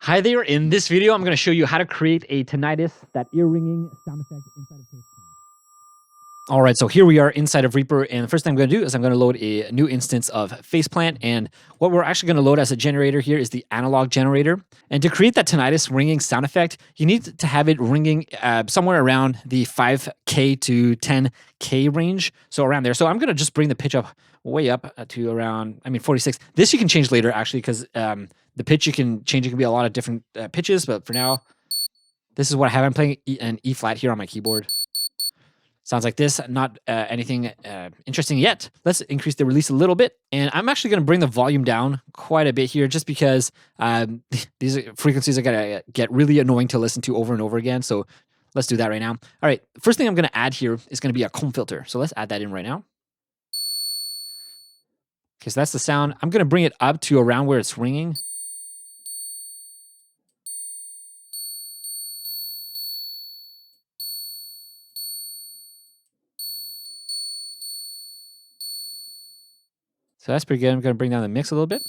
Hi there, in this video I'm going to show you how to create a tinnitus, that ear ringing sound effect inside of Faceplant. Alright, so here we are inside of Reaper, and the first thing I'm going to do is I'm going to load a new instance of Faceplant, and what we're actually going to load as a generator here is the analog generator. And to create that tinnitus ringing sound effect, you need to have it ringing somewhere around the 5K to 10K range, so around there. So I'm going to just bring the pitch up way up to around, 46. This you can change later actually, because the pitch you can change. It can be a lot of different pitches, but for now, this is what I have. I'm playing an E flat here on my keyboard. Sounds like this, not anything interesting yet. Let's increase the release a little bit. And I'm actually going to bring the volume down quite a bit here just because these frequencies are going to get really annoying to listen to over and over again. So let's do that right now. All right, first thing I'm going to add here is going to be a comb filter. So let's add that in right now. Okay, so that's the sound. I'm going to bring it up to around where it's ringing. So that's pretty good. I'm going to bring down the mix a little bit.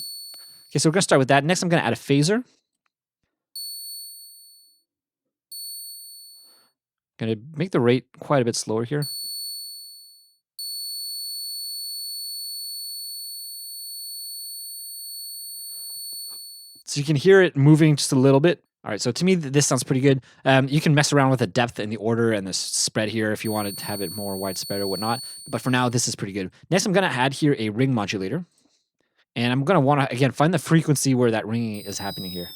Okay, so we're going to start with that. Next, I'm going to add a phaser. Going to make the rate quite a bit slower here. So you can hear it moving just a little bit. All right, so to me, this sounds pretty good. You can mess around with the depth and the order and the spread here if you wanted to have it more widespread or whatnot. But for now, this is pretty good. Next, I'm going to add here a ring modulator. And I'm going to want to, again, find the frequency where that ringing is happening here.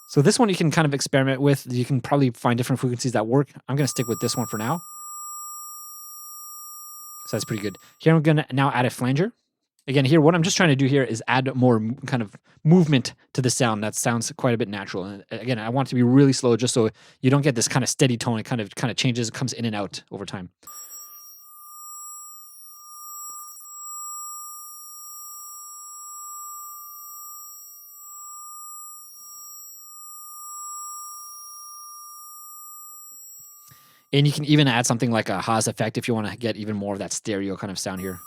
So this one you can kind of experiment with. You can probably find different frequencies that work. I'm going to stick with this one for now. So that's pretty good. Here I'm going to now add a flanger. Again, here, what I'm just trying to do here is add more kind of movement to the sound. That sounds quite a bit natural. And again, I want it to be really slow just so you don't get this kind of steady tone. It kind of changes, it comes in and out over time. And you can even add something like a Haas effect if you want to get even more of that stereo kind of sound here.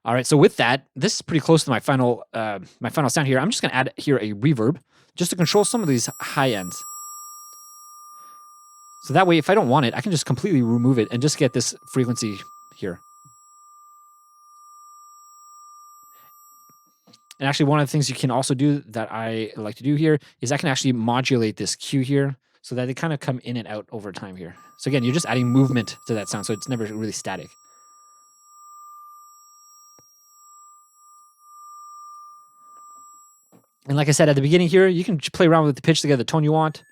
All right, so with that, this is pretty close to my final sound here. I'm just going to add here a reverb just to control some of these high ends. So that way, if I don't want it, I can just completely remove it and just get this frequency here. And actually, one of the things you can also do that I like to do here is I can actually modulate this Q here so that they kind of come in and out over time here. So again, you're just adding movement to that sound, so it's never really static. And like I said at the beginning here, you can play around with the pitch to get the tone you want.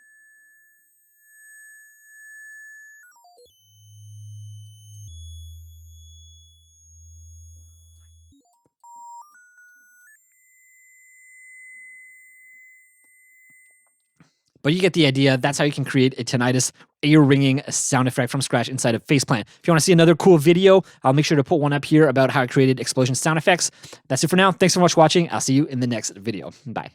But you get the idea. That's how you can create a tinnitus ear ringing sound effect from scratch inside of Faceplant. If you want to see another cool video, I'll make sure to put one up here about how I created explosion sound effects. That's it for now. Thanks so much for watching. I'll see you in the next video. Bye.